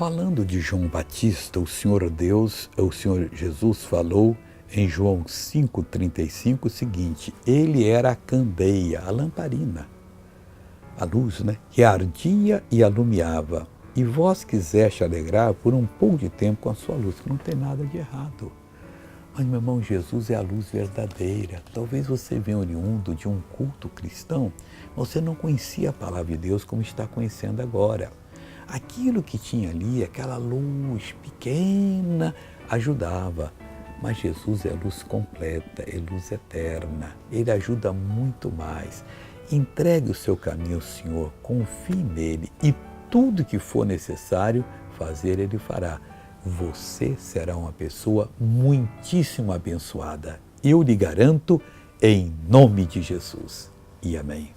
Falando de João Batista, o Senhor Jesus falou em João 5,35 o seguinte: ele era a candeia, a lamparina, a luz, que ardia e alumiava. E vós quiseste alegrar por um pouco de tempo com a sua luz, que não tem nada de errado. Mas, meu irmão, Jesus é a luz verdadeira. Talvez você venha oriundo de um culto cristão, você não conhecia a palavra de Deus como está conhecendo agora. Aquilo que tinha ali, aquela luz pequena, ajudava. Mas Jesus é a luz completa, é luz eterna. Ele ajuda muito mais. Entregue o seu caminho ao Senhor, confie nele e tudo que for necessário fazer, Ele fará. Você será uma pessoa muitíssimo abençoada. Eu lhe garanto, em nome de Jesus. E amém.